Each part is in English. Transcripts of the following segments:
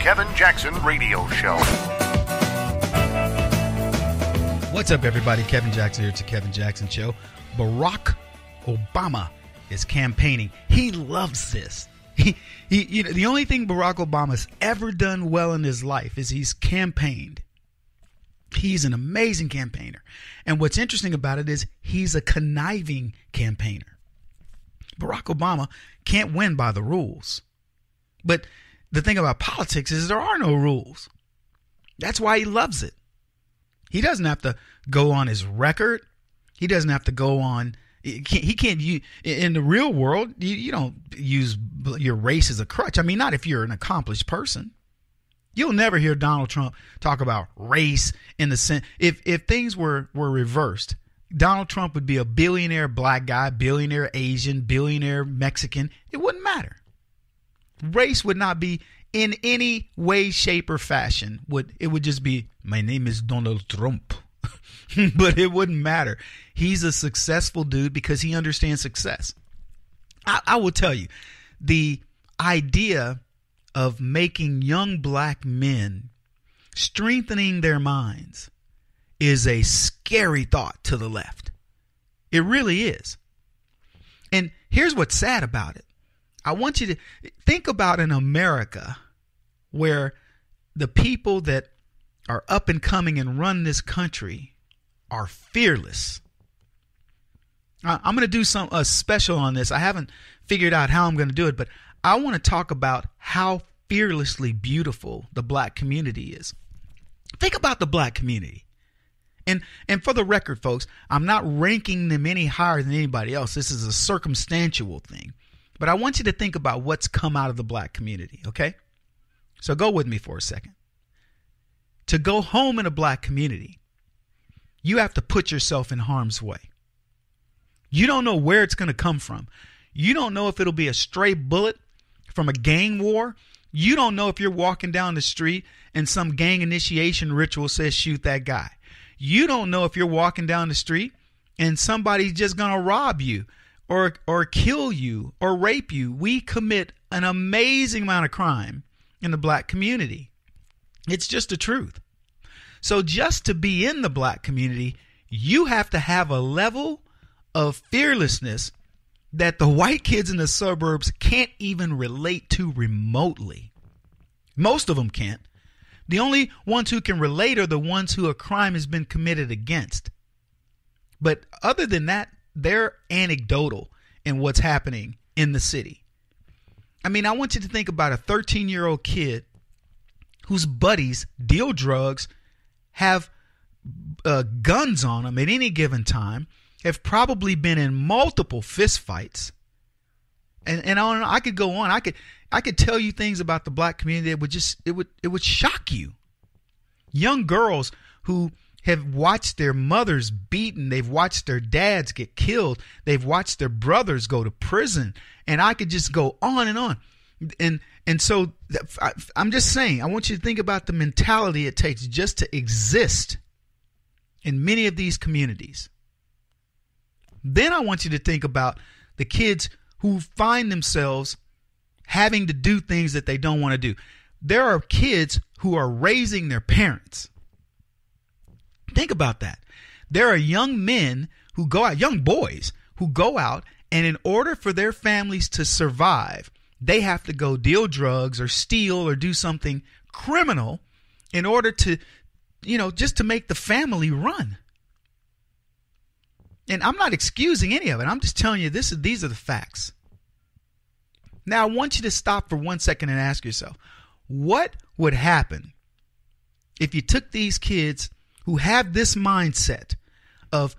Kevin Jackson Radio Show. What's up, everybody? Kevin Jackson here. It's the Kevin Jackson Show. Barack Obama is campaigning. He loves this. The only thing Barack Obama's ever done well in his life is he's campaigned. He's an amazing campaigner. And what's interesting about it is he's a conniving campaigner. Barack Obama can't win by the rules. But the thing about politics is there are no rules. That's why he loves it. He doesn't have to go on his record. He doesn't have to go on. He can't use, in the real world, you don't use your race as a crutch. I mean, not if you're an accomplished person. You'll never hear Donald Trump talk about race in the sense. If things were reversed, Donald Trump would be a billionaire black guy, billionaire Asian, billionaire Mexican. It wouldn't matter. Race would not be in any way, shape, or fashion. It would just be, my name is Donald Trump. But it wouldn't matter. He's a successful dude because he understands success. I will tell you, the idea of making young black men strengthening their minds is a scary thought to the left. It really is. And here's what's sad about it. I want you to think about an America where the people that are up and coming and run this country are fearless. I'm going to do a special on this. I haven't figured out how I'm going to do it, but I want to talk about how fearlessly beautiful the black community is. Think about the black community. And for the record, folks, I'm not ranking them any higher than anybody else. This is a circumstantial thing. But I want you to think about what's come out of the black community, okay? So go with me for a second. To go home in a black community, you have to put yourself in harm's way. You don't know where it's going to come from. You don't know if it'll be a stray bullet from a gang war. You don't know if you're walking down the street and some gang initiation ritual says shoot that guy. You don't know if you're walking down the street and somebody's just going to rob you or kill you or rape you. We commit an amazing amount of crime in the black community. It's just the truth. So just to be in the black community, you have to have a level of fearlessness that the white kids in the suburbs can't even relate to remotely. Most of them can't. The only ones who can relate are the ones who a crime has been committed against. But other than that, they're anecdotal in what's happening in the city. I mean, I want you to think about a 13-year-old kid whose buddies deal drugs, have guns on them at any given time, have probably been in multiple fistfights. And I could go on. I could tell you things about the black community that would shock you. Young girls who have watched their mothers beaten, they've watched their dads get killed, they've watched their brothers go to prison, and I could just go on and on. And so I'm just saying, I want you to think about the mentality it takes just to exist in many of these communities. Then I want you to think about the kids who find themselves having to do things that they don't want to do. There are kids who are raising their parents. Think about that. There are young men who go out, young boys who go out, and in order for their families to survive, they have to go deal drugs or steal or do something criminal in order to, just to make the family run. And I'm not excusing any of it. I'm just telling you these are the facts. Now, I want you to stop for 1 second and ask yourself, what would happen if you took these kids who have this mindset of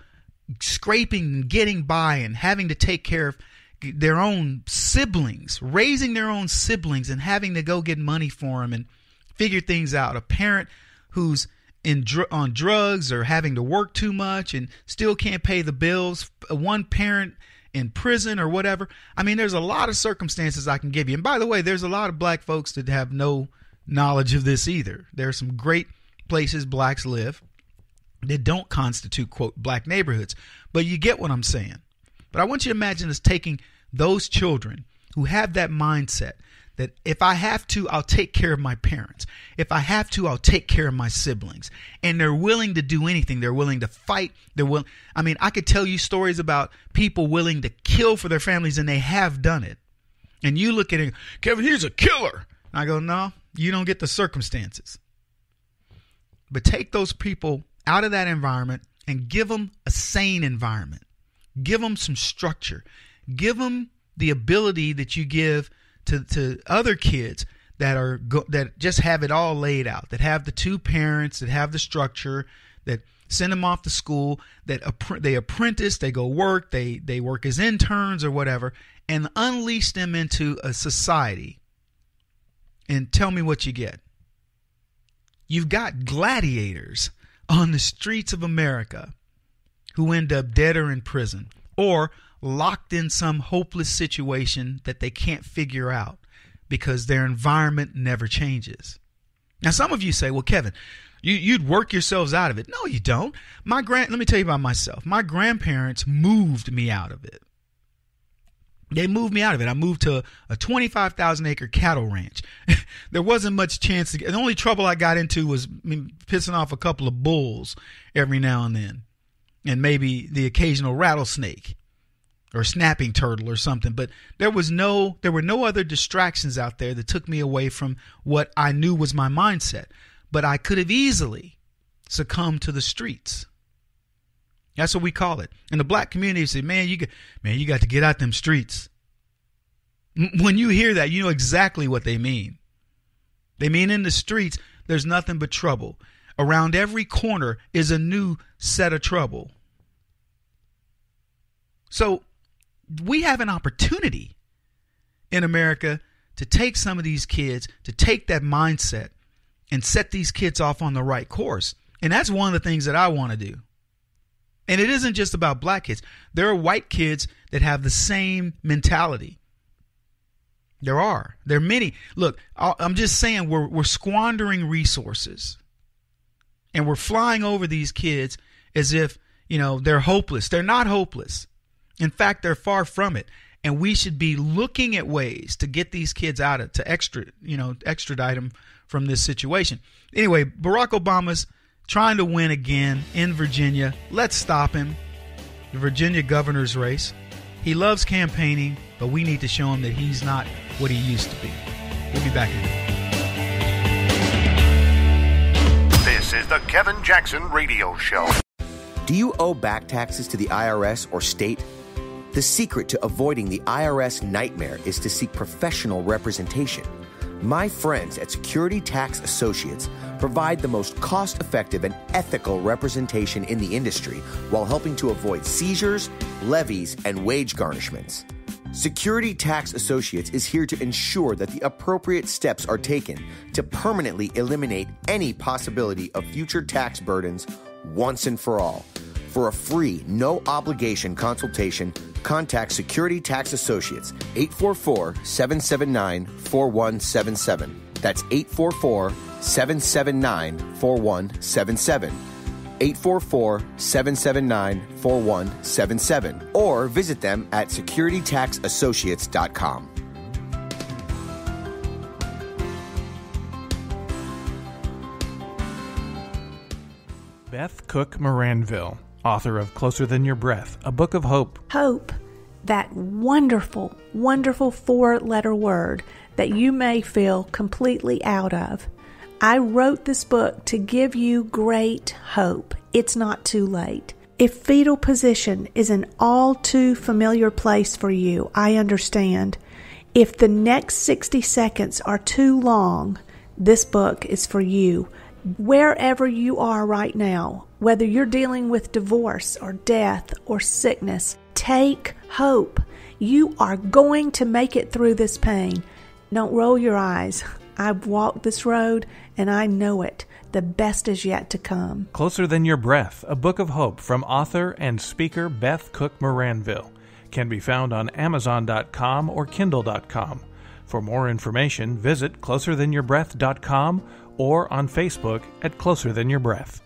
scraping and getting by and having to take care of their own siblings, raising their own siblings and having to go get money for them and figure things out? A parent who's on drugs or having to work too much and still can't pay the bills, one parent in prison or whatever. I mean, there's a lot of circumstances I can give you. And by the way, there's a lot of black folks that have no knowledge of this either. There are some great places blacks live that don't constitute, quote, black neighborhoods. But you get what I'm saying. But I want you to imagine us taking those children who have that mindset that if I have to, I'll take care of my parents. If I have to, I'll take care of my siblings. And they're willing to do anything. They're willing to fight. I could tell you stories about people willing to kill for their families, and they have done it. And you look at it, Kevin, he's a killer. And I go, no, you don't get the circumstances. But take those people out of that environment and give them a sane environment. Give them some structure. Give them the ability that you give to other kids that just have it all laid out, that have the two parents, that have the structure, that send them off to school, that they apprentice, they go work, they work as interns or whatever, and unleash them into a society. And tell me what you get. You've got gladiators on the streets of America who end up dead or in prison, or locked in some hopeless situation that they can't figure out because their environment never changes. Now, some of you say, well, Kevin, you'd work yourselves out of it. No, you don't. Let me tell you about myself. My grandparents moved me out of it. They moved me out of it. I moved to a 25,000 acre cattle ranch. There wasn't much chance to get. The only trouble I got into was pissing off a couple of bulls every now and then, and maybe the occasional rattlesnake or snapping turtle or something. But there were no other distractions out there that took me away from what I knew was my mindset. But I could have easily succumbed to the streets. That's what we call it. In the black community, say, man, you got to get out them streets. When you hear that, you know exactly what they mean. They mean in the streets, there's nothing but trouble. Around every corner is a new set of trouble. So we have an opportunity in America to take some of these kids, to take that mindset and set these kids off on the right course. And that's one of the things that I want to do. And it isn't just about black kids. There are white kids that have the same mentality. There are many. Look, I'm just saying we're squandering resources. And we're flying over these kids as if, they're hopeless. They're not hopeless. In fact, they're far from it. And we should be looking at ways to get these kids to extradite them from this situation. Anyway, Barack Obama's trying to win again in Virginia. Let's stop him. The Virginia governor's race. He loves campaigning, but we need to show him that he's not what he used to be. We'll be back in. This is the Kevin Jackson Radio Show. Do you owe back taxes to the IRS or state? The secret to avoiding the IRS nightmare is to seek professional representation. My friends at Security Tax Associates provide the most cost-effective and ethical representation in the industry while helping to avoid seizures, levies, and wage garnishments. Security Tax Associates is here to ensure that the appropriate steps are taken to permanently eliminate any possibility of future tax burdens once and for all. For a free, no-obligation consultation, contact Security Tax Associates, 844-779-4177. That's 844-779-4177. 844-779-4177. Or visit them at securitytaxassociates.com. Beth Cook Moranville, author of Closer Than Your Breath, a book of hope. Hope, that wonderful, wonderful four-letter word that you may feel completely out of. I wrote this book to give you great hope. It's not too late. If fetal position is an all too familiar place for you, I understand. If the next 60 seconds are too long, this book is for you. Wherever you are right now, whether you're dealing with divorce or death or sickness, take hope. You are going to make it through this pain. Don't roll your eyes. I've walked this road and I know it. The best is yet to come. Closer Than Your Breath, a book of hope from author and speaker Beth Cook Moranville, can be found on Amazon.com or Kindle.com. For more information, visit closerthanyourBreath.com or on Facebook at Closer Than Your Breath.